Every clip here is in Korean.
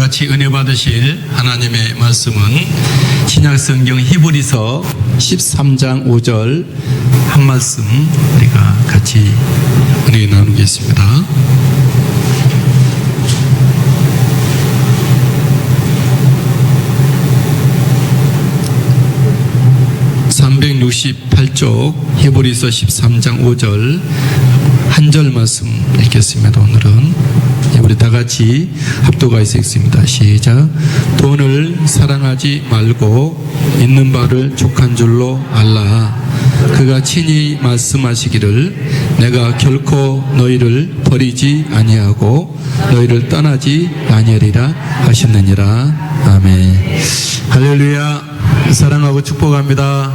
같이 은혜 받으실 하나님의 말씀은 신약성경 히브리서 13장 5절 한 말씀 우리가 같이 은혜 나누겠습니다. (368쪽) 히브리서 13장 5절 한 절 말씀 읽겠습니다. 오늘은 우리 다 같이 합독하여서 읽습니다. 시작. 돈을 사랑하지 말고 있는 바를 족한 줄로 알라. 그가 친히 말씀하시기를 내가 결코 너희를 버리지 아니하고 너희를 떠나지 아니하리라 하셨느니라. 아멘. 할렐루야. 사랑하고 축복합니다.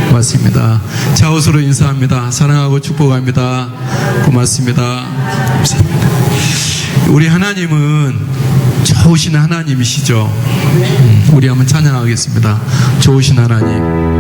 고맙습니다. 좌우수로 인사합니다. 사랑하고 축복합니다. 고맙습니다. 감사합니다. 우리 하나님은 좋으신 하나님이시죠. 우리 한번 찬양하겠습니다. 좋으신 하나님.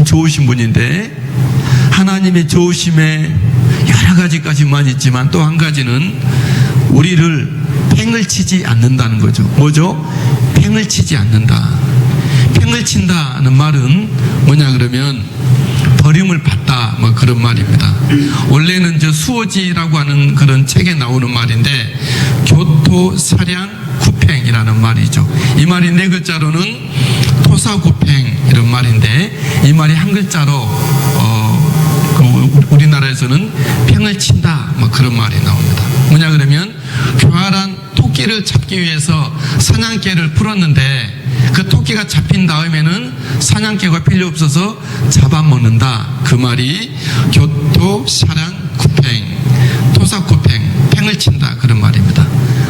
좋으신 분인데 하나님의 좋으심에 여러 가지까지만 있지만 또 한 가지는 우리를 팽을 치지 않는다는 거죠. 뭐죠? 팽을 치지 않는다. 팽을 친다는 말은 뭐냐 그러면 버림을 받다 뭐 그런 말입니다. 원래는 저 수어지라고 하는 그런 책에 나오는 말인데 교토사량 구팽이라는 말이죠. 이 말이 네 글자로는 토사구팽 이런 말인데 이 말이 한 글자로 우리나라에서는 팽을 친다 뭐 그런 말이 나옵니다. 뭐냐 그러면 교활한 토끼를 잡기 위해서 사냥개를 풀었는데 그 토끼가 잡힌 다음에는 사냥개가 필요 없어서 잡아먹는다. 그 말이 교토사량구팽 토사구팽 팽을 친다 그런 말입니다.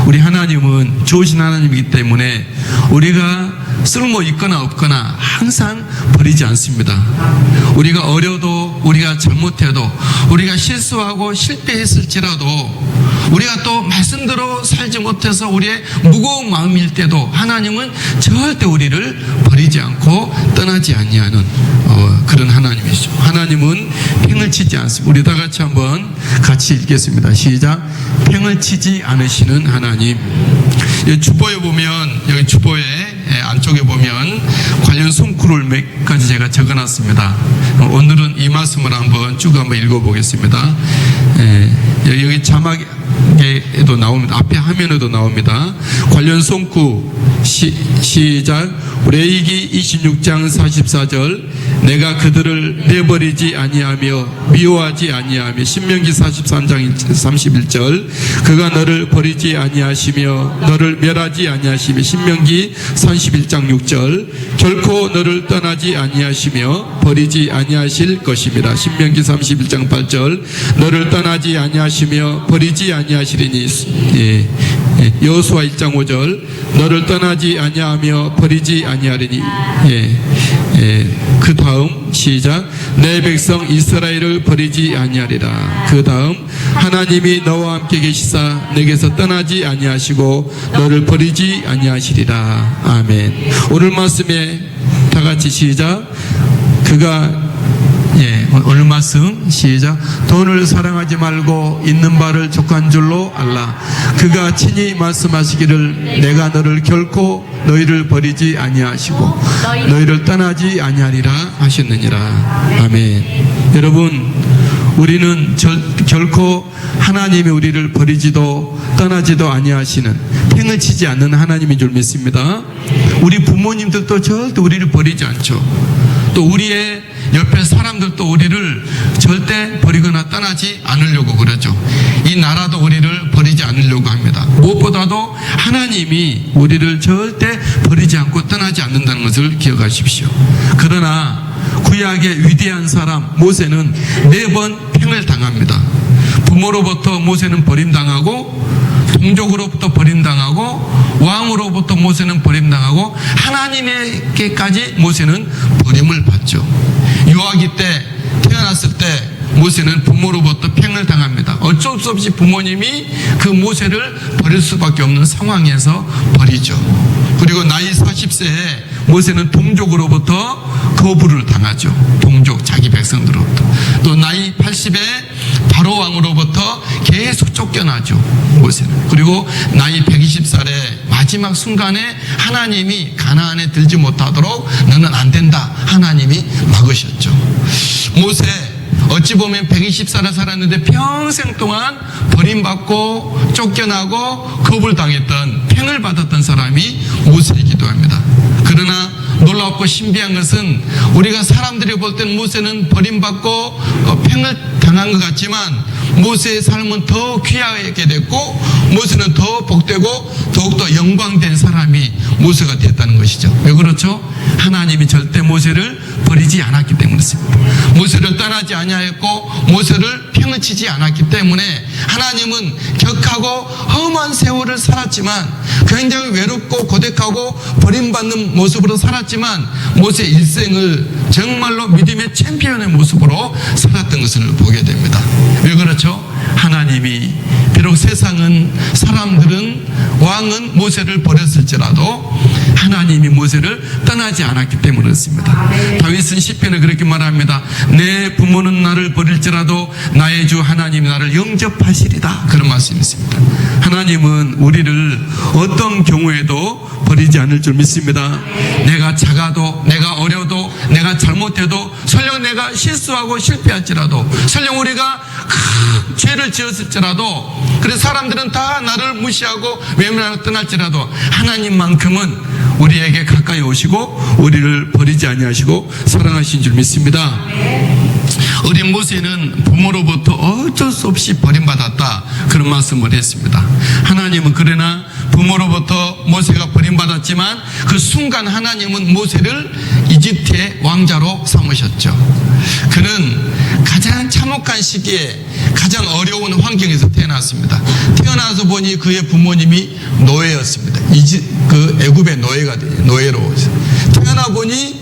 우리 하나님은 좋으신 하나님이기 때문에 우리가 쓸모 있거나 없거나 항상 버리지 않습니다. 우리가 어려도 우리가 잘못해도 우리가 실수하고 실패했을지라도 우리가 또 말씀대로 살지 못해서 우리의 무거운 마음일 때도 하나님은 절대 우리를 버리지 않고 떠나지 아니하는 그런 하나님이시죠. 하나님은 팽을 치지 않습니다. 우리 다 같이 한번 같이 읽겠습니다. 시작. 팽을 치지 않으시는 하나님. 주보에 보면 여기 주보에 안쪽에 보면 관련 송구를 몇 가지 제가 적어놨습니다. 오늘은 이 말씀을 한번 쭉 한번 읽어보겠습니다. 여기 자막에도 나옵니다. 앞에 화면에도 나옵니다. 관련 송구 시작. 레위기 26장 44절 내가 그들을 내버리지 아니하며 미워하지 아니하며 신명기 43장 31절 그가 너를 버리지 아니하시며 너를 멸하지 아니하시며 신명기 31장 6절 결코 너를 떠나지 아니하시며 버리지 아니하실 것입니다. 신명기 31장 8절 너를 떠나지 아니하시며 버리지 아니하시리니 여호수아 1장 5절 너를 떠나지 아니하며 버리지 아니하리니 그 다음 시작 내 백성 이스라엘을 버리지 아니하리라. 그 다음 하나님이 너와 함께 계시사 내게서 떠나지 아니하시고 너를 버리지 아니하시리라. 아멘. 오늘 말씀에 다 같이 시작. 그가 오늘 말씀 시작. 돈을 사랑하지 말고 있는 바를 족한 줄로 알라. 그가 친히 말씀하시기를 내가 너를 결코 너희를 버리지 아니하시고 너희를 떠나지 아니하리라 하셨느니라. 아멘. 여러분 우리는 결코 하나님이 우리를 버리지도 떠나지도 아니하시는 팽을 치지 않는 하나님인 줄 믿습니다. 우리 부모님들도 절대 우리를 버리지 않죠. 또 우리의 옆에 사람들도 우리를 절대 버리거나 떠나지 않으려고 그러죠. 이 나라도 우리를 버리지 않으려고 합니다. 무엇보다도 하나님이 우리를 절대 버리지 않고 떠나지 않는다는 것을 기억하십시오. 그러나 구약의 위대한 사람 모세는 4번 팽을 당합니다. 부모로부터 모세는 버림당하고, 동족으로부터 버림당하고, 왕으로부터 모세는 버림당하고, 하나님에게까지 모세는 버림을 받죠. 유아기 때, 태어났을 때 모세는 부모로부터 팽을 당합니다. 어쩔 수 없이 부모님이 그 모세를 버릴 수밖에 없는 상황에서 버리죠. 그리고 나이 40세에 모세는 동족으로부터 거부를 당하죠. 동족, 자기 백성들로부터. 또 나이 80에 바로 왕으로부터 계속 쫓겨나죠, 모세는. 그리고 나이 120살에 마지막 순간에 하나님이 가나안에 들지 못하도록 너는 안 된다, 하나님이 막으셨죠. 모세 어찌 보면 120살을 살았는데 평생 동안 버림받고 쫓겨나고 거부당했던, 팽을 받았던 사람이 모세이기도 합니다. 그러나 놀랍고 신비한 것은 우리가 사람들이 볼 때는 모세는 버림받고 팽을 당한 것 같지만 모세의 삶은 더 귀하게 됐고 모세는 더 복되고 더욱더 영광된 사람이 모세가 됐다는 것이죠. 왜 그렇죠? 하나님이 절대 모세를 버리지 않았기 때문이었습니다. 모세를 떠나지 아니하였고 모세를 팽을 치지 않았기 때문에 하나님은 격하고 험한 세월을 살았지만, 굉장히 외롭고 고독하고 버림받는 모습으로 살았지만 모세의 일생을 정말로 믿음의 챔피언의 모습으로 살았던 것을 보게 됩니다. 왜 그렇죠? 하나님이 비록 세상은, 사람들은, 왕은 모세를 버렸을지라도 하나님이 모세를 떠나지 않았기 때문에 그렇습니다. 다윗은 시편에 그렇게 말합니다. 내 부모는 나를 버릴지라도 나의 주 하나님이 나를 영접하시리다, 그런 말씀이 있습니다. 하나님은 우리를 어떤 경우에도 버리지 않을 줄 믿습니다. 내가 작아도, 내가 어려도, 내가 잘못해도, 설령 내가 실수하고 실패할지라도, 설령 우리가 큰 죄를 지었을지라도, 그래서 사람들은 다 나를 무시하고 외면하고 떠날지라도 하나님만큼은 우리에게 가까이 오시고 우리를 버리지 아니하시고 사랑하신 줄 믿습니다. 어린 모세는 부모로부터 어쩔 수 없이 버림받았다, 그런 말씀을 했습니다. 하나님은 그러나 부모로부터 모세가 버림받았지만 그 순간 하나님은 모세를 이집트의 왕자로 삼으셨죠. 그는 가장 참혹한 시기에 가장 어려운 환경에서 태어났습니다. 태어나서 보니 그의 부모님이 노예였습니다. 애굽의 노예로 태어나 보니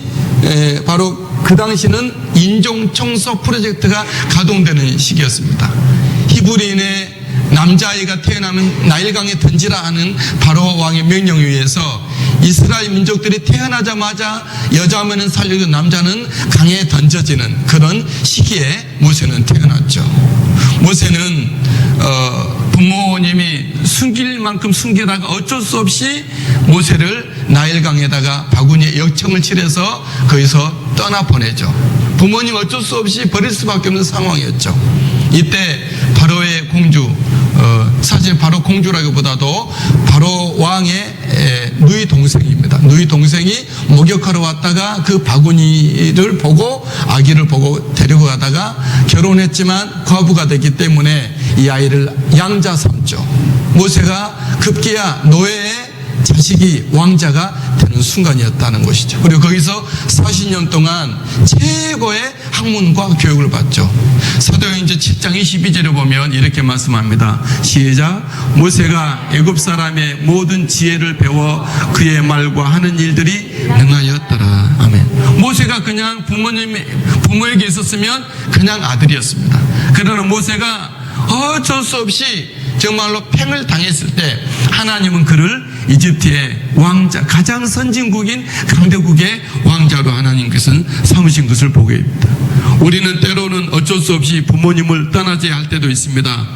바로 그 당시는 인종 청소 프로젝트가 가동되는 시기였습니다. 히브리인의 남자아이가 태어나면 나일강에 던지라 하는 바로 왕의 명령에 의해서 이스라엘 민족들이 태어나자마자 여자면은 살리고 남자는 강에 던져지는 그런 시기에 모세는 태어났죠. 모세는 부모님이 숨길 만큼 숨기다가 어쩔 수 없이 모세를 나일강에다가 바구니에 역청을 칠해서 거기서 떠나보내죠. 부모님 어쩔 수 없이 버릴 수밖에 없는 상황이었죠. 이때 바로의 공주, 사실 바로 공주라기보다도 바로 왕의 누이 동생입니다. 누이 동생이 목욕하러 왔다가 그 바구니를 보고 아기를 보고 데리고 가다가 결혼했지만 과부가 됐기 때문에 이 아이를 양자 삼죠. 모세가 급기야 노예의 자식이 왕자가 되는 순간이었다는 것이죠. 그리고 거기서 40년 동안 최고의 학문과 교육을 받죠. 사도행전 7장 22절에 보면 이렇게 말씀합니다. 시작. 모세가 애굽 사람의 모든 지혜를 배워 그의 말과 하는 일들이 능하였더라. 아멘. 모세가 그냥 부모에게 있었으면 그냥 아들이었습니다. 그러나 모세가 어쩔 수 없이 정말로 팽을 당했을 때 하나님은 그를 이집트의 왕자, 가장 선진국인 강대국의 왕자로 하나님께서는 삼으신 것을 보게 됩니다. 우리는 때로는 어쩔 수 없이 부모님을 떠나야 할 때도 있습니다.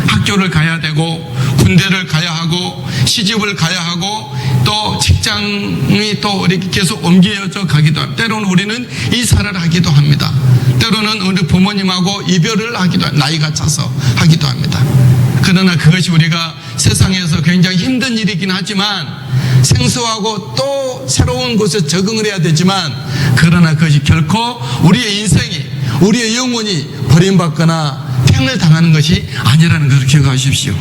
학교를 가야 되고 군대를 가야 하고 시집을 가야 하고 또 직장이 또 이렇게 계속 옮겨져 가기도 합니다. 때로는 우리는 이사를 하기도 합니다. 때로는 우리 부모님하고 이별을 하기도 합니다. 나이가 차서 하기도 합니다. 그러나 그것이 우리가 세상에서 굉장히 힘든 일이긴 하지만 생소하고 또 새로운 곳에 적응을 해야 되지만, 그러나 그것이 결코 우리의 인생이, 우리의 영혼이 버림받거나 팽을 당하는 것이 아니라는 것을 기억하십시오.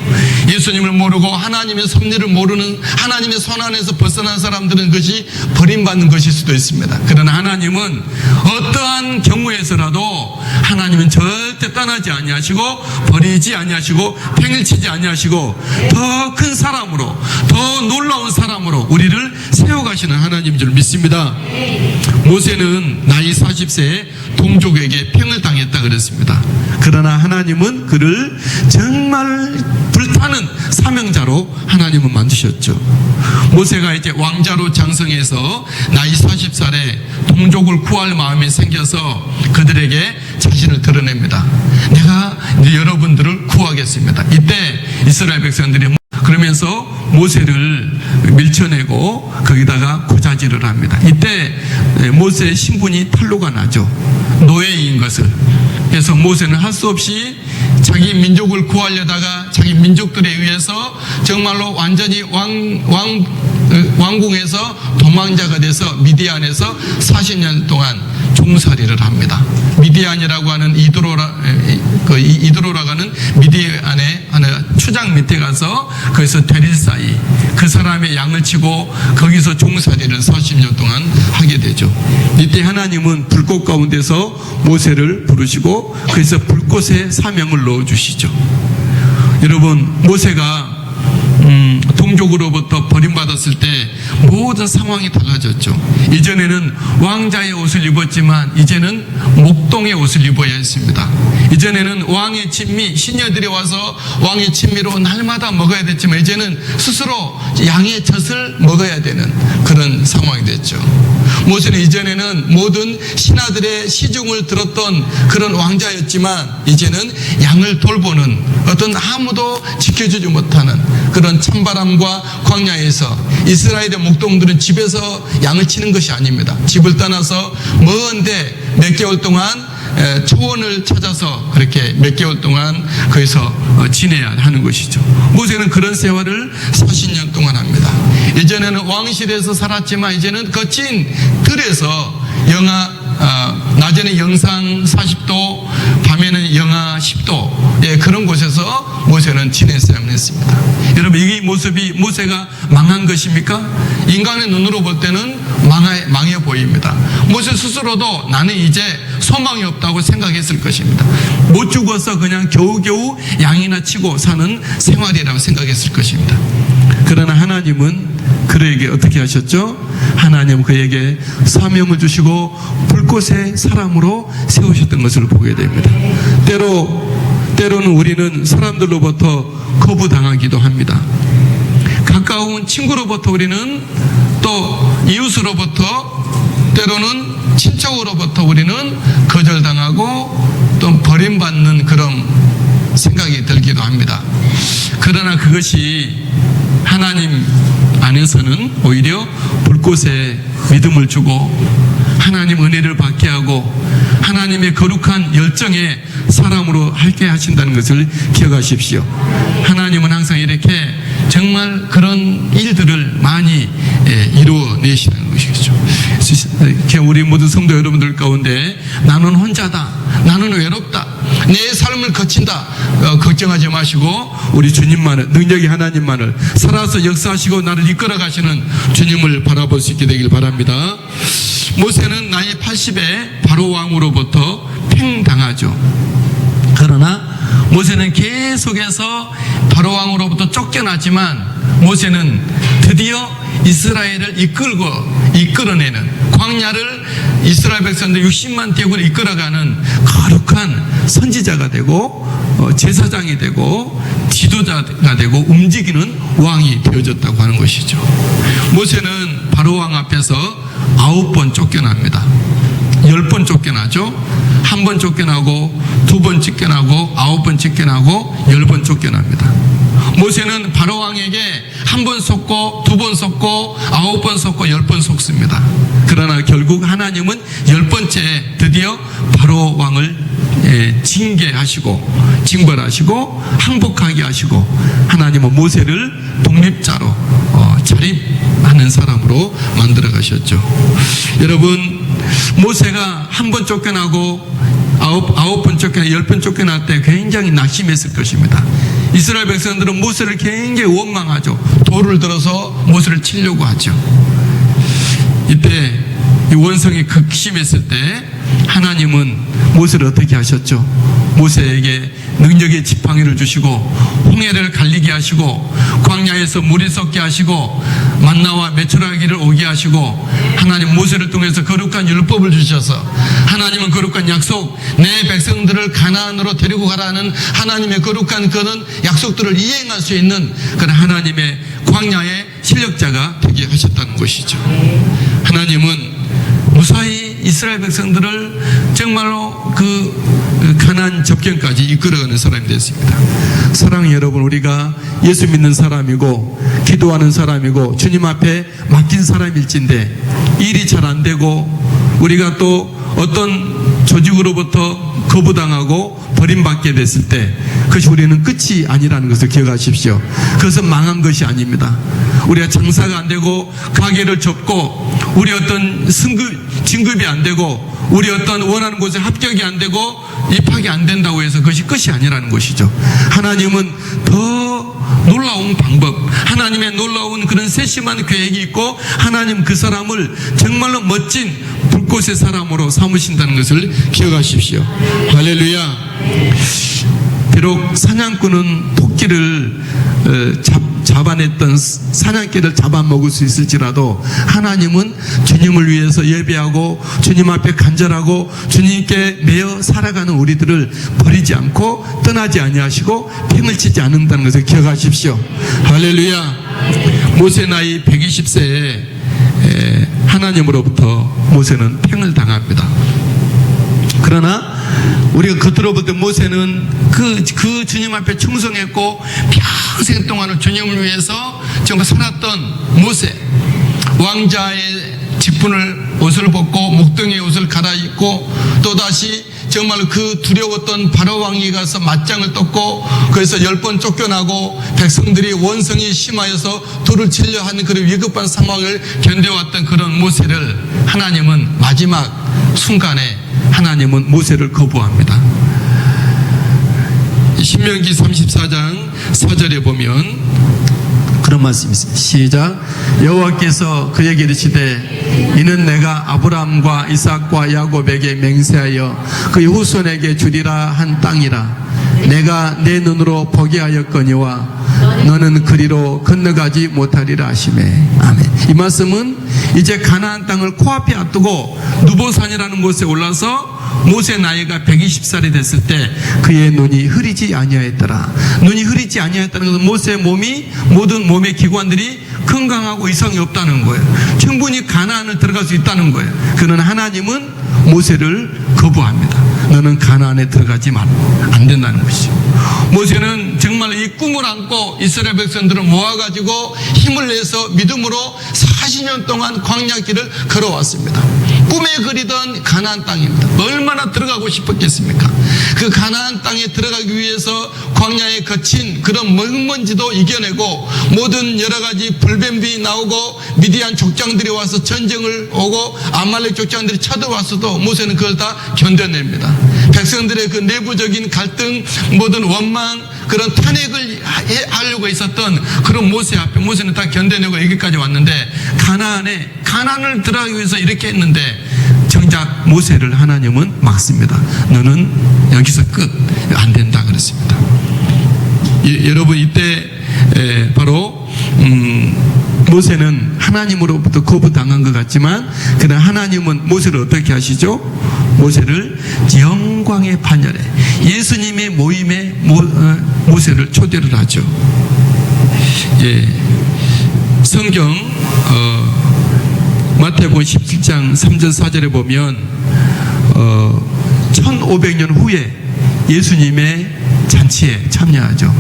예수님을 모르고 하나님의 섭리를 모르는, 하나님의 손 안에서 벗어난 사람들은 그것이 버림받는 것일 수도 있습니다. 그러나 하나님은 어떠한 경우에서라도 하나님은 절대 떠나지 아니하시고 버리지 아니하시고 팽을 치지 아니하시고 더 큰 사람으로, 더 놀라운 사람으로 우리를 세워가시는 하나님인 줄 믿습니다. 모세는 나이 40세에 동족에게 팽을 당했다 그랬습니다. 그러나 하나님은 그를 정말 불타는 사명자로 하나님은 만드셨죠. 모세가 이제 왕자로 장성해서 나이 40살에 동족을 구할 마음이 생겨서 그들에게 자신을 드러냅니다. 내가 여러분들을 구하겠습니다. 이때 이스라엘 백성들이 그러면서 모세를 밀쳐내고 거기다가 고자질을 합니다. 이때 모세의 신분이 탄로가 나죠. 노예인 것을. 그래서 모세는 할 수 없이 자기 민족을 구하려다가 자기 민족들에 의해서 정말로 완전히 왕궁에서 도망자가 돼서 미디안에서 40년 동안 종살이를 합니다. 미디안이라고 하는 이드로라고 하는 미디안의 추장 밑에 가서 거기서 대릴 사이 그 사람의 양을 치고 거기서 종살이를 40년 동안 하게 되죠. 이때 하나님은 불꽃 가운데서 모세를 부르시고 그래서 불꽃에 사명을 넣어주시죠. 여러분, 모세가 동족으로부터 버림받았을 때 모든 상황이 달라졌죠. 이전에는 왕자의 옷을 입었지만 이제는 목동의 옷을 입어야 했습니다. 이전에는 왕의 친미, 시녀들이 와서 왕의 친미로 날마다 먹어야 됐지만 이제는 스스로 양의 젖을 먹어야 되는 그런 상황이 됐죠. 모세는 이전에는 모든 신하들의 시중을 들었던 그런 왕자였지만 이제는 양을 돌보는 어떤 아무도 지켜주지 못하는 그런 찬바람과 광야에서 이스라엘의 목동들은 집에서 양을 치는 것이 아닙니다. 집을 떠나서 먼데 몇 개월 동안 초원을 찾아서 그렇게 몇 개월 동안 거기서 지내야 하는 것이죠. 모세는 그런 세월을 40년 동안 합니다. 이전에는 왕실에서 살았지만 이제는 거친 들에서 낮에는 영상 40도, 밤에는 영하 10도, 그런 곳에서 모세는 지냈어야만 했습니다. 여러분, 이 모습이 모세가 망한 것입니까? 인간의 눈으로 볼 때는 망해 보입니다. 모세 스스로도 나는 이제 소망이 없다고 생각했을 것입니다. 못 죽어서 그냥 겨우겨우 양이나 치고 사는 생활이라고 생각했을 것입니다. 그러나 하나님은 그에게 어떻게 하셨죠? 하나님은 그에게 사명을 주시고 불꽃의 사람으로 세우셨던 것을 보게 됩니다. 때로는 우리는 사람들로부터 거부당하기도 합니다. 가까운 친구로부터 우리는 또 이웃으로부터 때로는 친척으로부터 우리는 거절당하고 또 버림받는 그런 생각이 들기도 합니다. 그러나 그것이 하나님 안에서는 오히려 불꽃에 믿음을 주고 하나님 은혜를 받게 하고 하나님의 거룩한 열정의 사람으로 할게 하신다는 것을 기억하십시오. 하나님은 항상 이렇게 정말 그런 일들을 많이 이루어내시는 것이죠. 우리 모든 성도 여러분들 가운데 나는 혼자다, 나는 외롭다, 내 삶을 거친다 걱정하지 마시고 우리 주님만을, 능력의 하나님만을 살아서 역사하시고 나를 이끌어 가시는 주님을 바라볼 수 있게 되길 바랍니다. 모세는 나이 80에 바로 왕으로부터 팽당하죠. 그러나 모세는 계속해서 바로 왕으로부터 쫓겨나지만 모세는 드디어 이스라엘을 이끌어내는 광야를 이스라엘 백성들 60만 대군을 이끌어가는 거룩한 선지자가 되고 제사장이 되고 지도자가 되고 움직이는 왕이 되어졌다고 하는 것이죠. 모세는 바로 왕 앞에서 9번 쫓겨납니다. 10번 쫓겨나죠. 1번 쫓겨나고 2번 쫓겨나고 9번 쫓겨나고 10번 쫓겨납니다. 모세는 바로 왕에게 1번 속고 2번 속고 9번 속고 10번 속습니다. 그러나 결국 하나님은 10번째 드디어 바로 왕을 징계하시고 징벌하시고 항복하게 하시고 하나님은 모세를 독립자로 자립하는 하는 사람으로 만들어 가셨죠. 여러분, 모세가 한 번 쫓겨나고 아홉 번 쫓겨나 10번 쫓겨날 때 굉장히 낙심했을 것입니다. 이스라엘 백성들은 모세를 굉장히 원망하죠. 돌을 들어서 모세를 치려고 하죠. 이때 이 원성이 극심했을 때 하나님은 모세를 어떻게 하셨죠? 모세에게 능력의 지팡이를 주시고 홍해를 갈리게 하시고 광야에서 물이 섞게 하시고 만나와 메추라기를 오게 하시고 하나님 모세를 통해서 거룩한 율법을 주셔서 하나님은 거룩한 약속, 내 백성들을 가나안으로 데리고 가라는 하나님의 거룩한 그런 약속들을 이행할 수 있는 그런 하나님의 광야의 실력자가 되게 하셨다는 것이죠. 하나님은 무사히 이스라엘 백성들을 정말로 그 가나안 접견까지 이끌어가는 사람이 됐습니다. 사랑하는 여러분, 우리가 예수 믿는 사람이고 기도하는 사람이고 주님 앞에 맡긴 사람일진데 일이 잘 안 되고 우리가 또 어떤 조직으로부터 거부당하고 버림받게 됐을 때 그것이 우리는 끝이 아니라는 것을 기억하십시오. 그것은 망한 것이 아닙니다. 우리가 장사가 안 되고 가게를 접고 우리 어떤 진급이 안 되고 우리 어떤 원하는 곳에 합격이 안 되고 입학이 안 된다고 해서 그것이 끝이 아니라는 것이죠. 하나님은 더 놀라운 방법, 하나님의 놀라운 그런 세심한 계획이 있고 하나님 그 사람을 정말로 멋진 불꽃의 사람으로 삼으신다는 것을 기억하십시오. 할렐루야. 비록 사냥꾼은 토끼를 잡아냈던 사냥개를 잡아먹을 수 있을지라도 하나님은 주님을 위해서 예배하고 주님 앞에 간절하고 주님께 매여 살아가는 우리들을 버리지 않고 떠나지 아니하시고 팽을 치지 않는다는 것을 기억하십시오. 할렐루야. 모세 나이 120세에 하나님으로부터 모세는 팽을 당합니다. 그러나 우리가 겉으로 볼 때 모세는 그 주님 앞에 충성했고 평생 동안은 주님을 위해서 정말 살았던 모세, 왕자의 직분을 옷을 벗고 목동의 옷을 갈아입고 또다시 정말 그 두려웠던 바로 왕이 가서 맞짱을 떴고 그래서 10번 쫓겨나고 백성들이 원성이 심하여서 돌을 치려 하는 그런 위급한 상황을 견뎌왔던 그런 모세를 하나님은 마지막 순간에 하나님은 모세를 거부합니다. 신명기 34장 4절에 보면 그런 말씀이 있습니다. 시작. 여호와께서 그에게 이르시되 이는 내가 아브라함과 이삭과 야곱에게 맹세하여 그의 후손에게 주리라 한 땅이라. 내가 내 눈으로 보게 하였거니와 너는 그리로 건너가지 못하리라 하시매. 아멘. 이 말씀은 이제 가나안 땅을 코앞에 앞두고 누보산이라는 곳에 올라서 모세 나이가 120살이 됐을 때 그의 눈이 흐리지 아니하였더라. 눈이 흐리지 아니하였다는 것은 모세의 몸이 모든 몸의 기관들이 건강하고 이상이 없다는 거예요. 충분히 가나안을 들어갈 수 있다는 거예요. 그러나 하나님은 모세를 거부합니다. 너는 가나안에 들어가지 말 안 된다는 것이죠. 모세는 정말 이 꿈을 안고 이스라엘 백성들을 모아가지고 힘을 내서 믿음으로 40년 동안 광야길을 걸어왔습니다. 꿈에 그리던 가나안 땅입니다. 얼마나 들어가고 싶었겠습니까? 그 가나안 땅에 들어가기 위해서 광야에 거친 그런 먼지도 이겨내고 모든 여러 가지 불뱀비 나오고 미디안 족장들이 와서 전쟁을 오고 아말렉 족장들이 쳐들어왔어도 모세는 그걸 다 견뎌냅니다. 백성들의 그 내부적인 갈등, 모든 원망, 그런 탄핵을 하려고 있었던 그런 모세 앞에 모세는 다 견뎌내고 여기까지 왔는데 가나안을 들어가기 위해서 이렇게 했는데 정작 모세를 하나님은 막습니다. 너는 여기서 끝, 안 된다 그랬습니다. 여러분 이때 바로 모세는 하나님으로부터 거부당한 것 같지만 그러나 하나님은 모세를 어떻게 하시죠? 모세를 영광의 반열에 예수님의 모임에 모세를 초대를 하죠. 예, 성경 마태복음 17장 3절 4절에 보면 1500년 후에 예수님의 잔치에 참여하죠.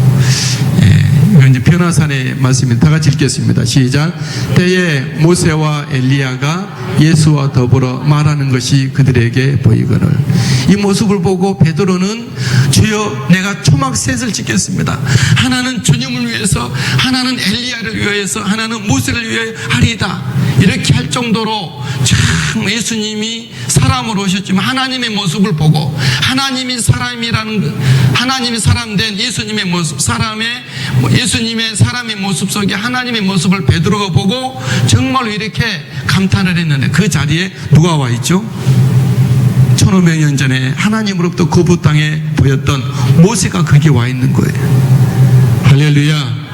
예, 이건 이제 변화산의 말씀입니다. 다 같이 읽겠습니다. 시작. 때에 모세와 엘리야가 예수와 더불어 말하는 것이 그들에게 보이거늘 이 모습을 보고 베드로는 주여 내가 초막셋을 짓겠습니다. 하나는 주님을 위해서, 하나는 엘리야를 위해서, 하나는 모세를 위해 하리이다. 이렇게 할 정도로 참 예수님이 사람으로 오셨지만 하나님의 모습을 보고 하나님이 사람이라는, 하나님이 사람 된 예수님의 모습, 예수님의 사람의 모습 속에 하나님의 모습을 베드로가 보고 정말로 이렇게 감탄을 했는데 그 자리에 누가 와 있죠? 1500년 전에 하나님으로부터 거부 땅에 보였던 모세가 거기에 와 있는 거예요. 할렐루야.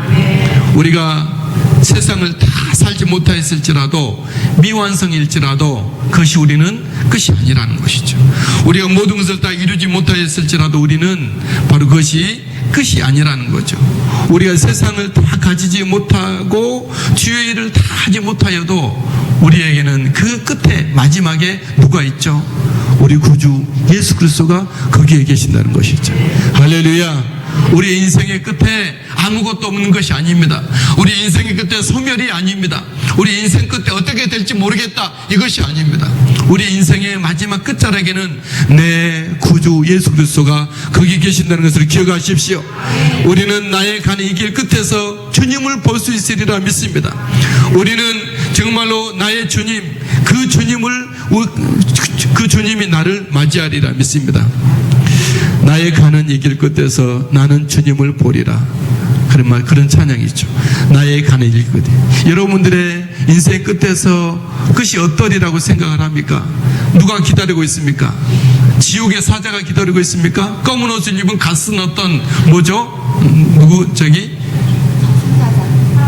우리가 세상을 다 살지 못하였을지라도 미완성일지라도 그것이 우리는 끝이 아니라는 것이죠. 우리가 모든 것을 다 이루지 못하였을지라도 우리는 바로 그것이 끝이 아니라는 거죠. 우리가 세상을 다 가지지 못하고 주의 일을 다 하지 못하여도 우리에게는 그 끝에 마지막에 누가 있죠? 우리 구주 예수 그리스도가 거기에 계신다는 것이죠. 할렐루야. 우리 인생의 끝에 아무것도 없는 것이 아닙니다. 우리 인생의 끝에 소멸이 아닙니다. 우리 인생 끝에 어떻게 될지 모르겠다, 이것이 아닙니다. 우리 인생의 마지막 끝자락에는 내 구주 예수 그리스도가 거기 계신다는 것을 기억하십시오. 우리는 나의 가는 이 길 끝에서 주님을 볼 수 있으리라 믿습니다. 우리는 정말로 나의 주님, 그 주님이 나를 맞이하리라 믿습니다. 나의 가는 이 길 끝에서 나는 주님을 보리라. 그런 찬양이 있죠. 나의 가는 이 길 끝에. 여러분들의 인생 끝에서 끝이 어떠리라고 생각을 합니까? 누가 기다리고 있습니까? 지옥의 사자가 기다리고 있습니까? 검은 옷을 입은 갓쓴 어떤 뭐죠?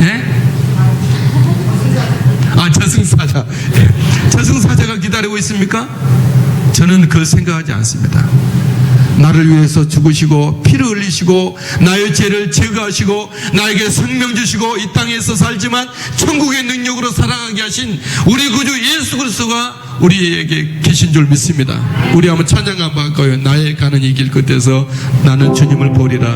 예? 저승사자. 저승사자가 기다리고 있습니까? 저는 그걸 생각하지 않습니다. 나를 위해서 죽으시고 피를 흘리시고 나의 죄를 제거하시고 나에게 생명 주시고 이 땅에서 살지만 천국의 능력으로 살아가게 하신 우리 구주 예수 그리스도가 우리에게 계신 줄 믿습니다. 우리 한번 찬양 한번 할까요? 나의 가는 이 길 끝에서 나는 주님을 보리라.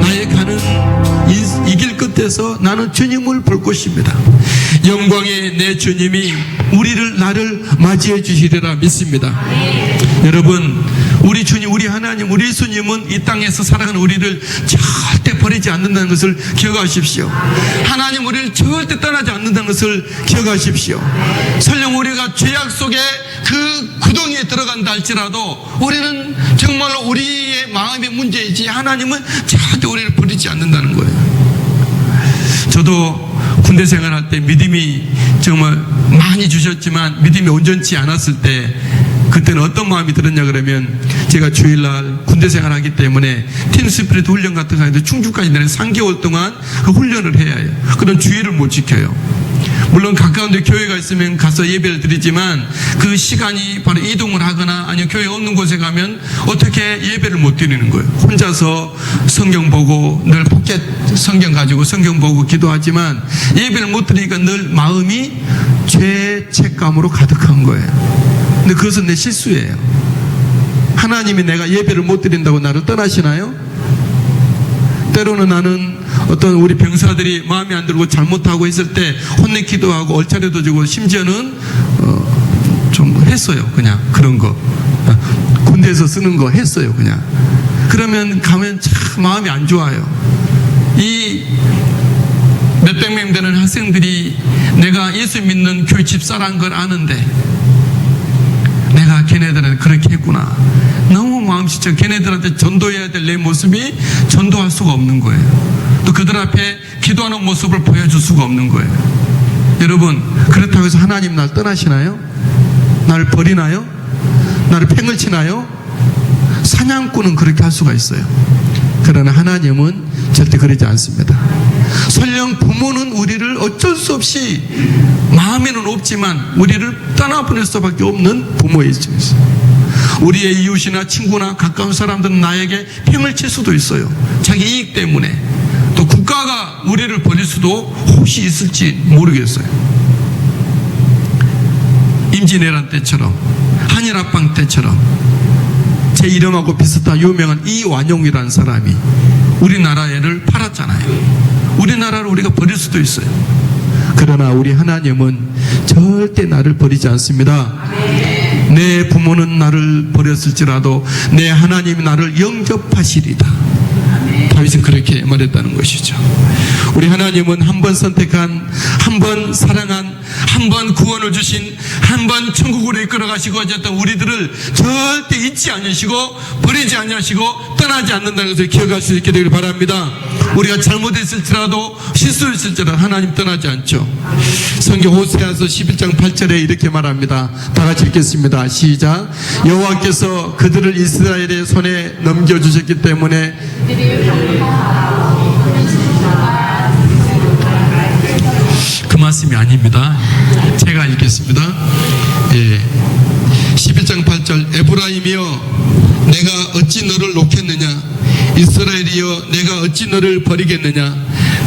나의 가는 이 길 끝에서 나는 주님을 볼 것입니다. 영광의 내 주님이 나를 맞이해 주시리라 믿습니다. 여러분, 우리 주님, 우리 하나님, 우리 예수님은 이 땅에서 살아가는 우리를 절대 버리지 않는다는 것을 기억하십시오. 하나님 우리를 절대 떠나지 않는다는 것을 기억하십시오. 설령 우리가 죄악 속에 그 구덩이에 들어간다 할지라도 우리는 정말로 우리의 마음의 문제이지 하나님은 절대 우리를 버리지 않는다는 거예요. 저도 군대 생활할 때 믿음이 정말 많이 주셨지만 믿음이 온전치 않았을 때 그때는 어떤 마음이 들었냐 그러면 제가 주일날 군대 생활하기 때문에 팀 스피릿 훈련 같은 거 하는데 충주까지 내는 3개월 동안 그 훈련을 해야 해요. 그런 주의를 못 지켜요. 물론 가까운 데 교회가 있으면 가서 예배를 드리지만 그 시간이 바로 이동을 하거나 아니면 교회 없는 곳에 가면 어떻게 예배를 못 드리는 거예요. 혼자서 성경 보고 늘 포켓 성경 가지고 성경 보고 기도하지만 예배를 못 드리니까 늘 마음이 죄책감으로 가득한 거예요. 근데 그것은 내 실수예요. 하나님이 내가 예배를 못 드린다고 나를 떠나시나요? 때로는 나는 어떤 우리 병사들이 마음에 안 들고 잘못하고 했을 때 혼내기도 하고 얼차려도 주고 심지어는 좀 했어요. 그냥 그런 거 군대에서 쓰는 거 했어요. 그냥 그러면 가면 참 마음이 안 좋아요. 이 몇백 명 되는 학생들이 내가 예수 믿는 교회 집사라는 걸 아는데 내가 걔네들한테 그렇게 했구나. 너무 마음 진짜 걔네들한테 전도해야 될 내 모습이 전도할 수가 없는 거예요. 또 그들 앞에 기도하는 모습을 보여줄 수가 없는 거예요. 여러분, 그렇다고 해서 하나님 날 떠나시나요? 나를 버리나요? 나를 팽을 치나요? 사냥꾼은 그렇게 할 수가 있어요. 그러나 하나님은 절대 그러지 않습니다. 설령 부모는 우리를 어쩔 수 없이 마음에는 없지만 우리를 떠나보낼 수밖에 없는 부모의 입장에서 우리의 이웃이나 친구나 가까운 사람들은 나에게 팽을 칠 수도 있어요. 자기 이익 때문에. 또 국가가 우리를 버릴 수도 혹시 있을지 모르겠어요. 임진왜란 때처럼, 한일합방 때처럼 제 이름하고 비슷한 유명한 이완용이라는 사람이 우리나라를 팔았잖아요. 우리나라를 우리가 버릴 수도 있어요. 그러나 우리 하나님은 절대 나를 버리지 않습니다. 내 부모는 나를 버렸을지라도 내 하나님이 나를 영접하시리다. 다윗은 그렇게 말했다는 것이죠. 우리 하나님은 한 번 선택한, 한 번 사랑한, 한 번 구원을 주신, 한 번 천국으로 이끌어 가시고 하셨던 우리들을 절대 잊지 않으시고 버리지 않으시고 떠나지 않는다는 것을 기억할 수 있게 되길 바랍니다. 우리가 잘못했을지라도 실수했을지라도 하나님 떠나지 않죠. 성경 호세아서 11장 8절에 이렇게 말합니다. 다 같이 읽겠습니다. 시작. 여호와께서 그들을 이스라엘의 손에 넘겨주셨기 때문에 그 말씀이 아닙니다. 제가 읽겠습니다. 11장 8절 에브라임이여 내가 어찌 너를 놓겠느냐 이스라엘이여 내가 어찌 너를 버리겠느냐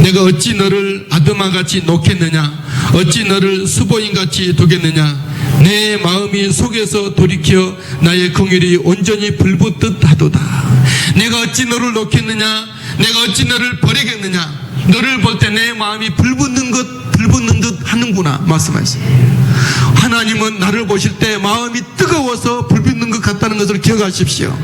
내가 어찌 너를 아드마같이 놓겠느냐 어찌 너를 수보인같이 두겠느냐 내 마음이 속에서 돌이켜 나의 긍휼이 온전히 불붙듯 하도다. 내가 어찌 너를 놓겠느냐 내가 어찌 너를 버리겠느냐 너를 볼 때 내 마음이 불붙는 듯 하는구나 말씀하셨습니다. 하나님은 나를 보실 때 마음이 뜨거워서 불붙는 것 같다는 것을 기억하십시오.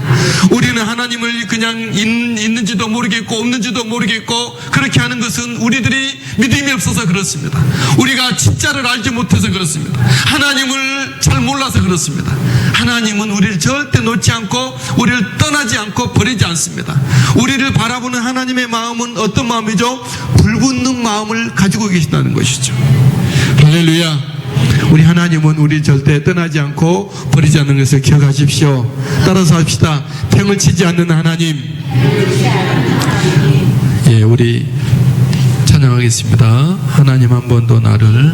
우리는 하나님을 그냥 있는지도 모르겠고 없는지도 모르겠고 그렇게 하는 것은 우리들이 믿음이 없어서 그렇습니다. 우리가 진짜를 알지 못해서 그렇습니다. 하나님을 잘 몰라서 그렇습니다. 하나님은 우리를 절대 놓지 않고 우리를 떠나지 않고 버리지 않습니다. 우리를 바라보는 하나님의 마음은 어떤 마음이죠? 불붙는 마음을 가지고 계신다는 것이죠. 할렐루야. 우리 하나님은 우리 절대 떠나지 않고 버리지 않는 것을 기억하십시오. 따라서 합시다. 팽을 치지 않는 하나님. 우리 찬양하겠습니다. 하나님 한 번 더 나를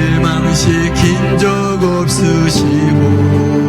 실망시킨 적 없으시고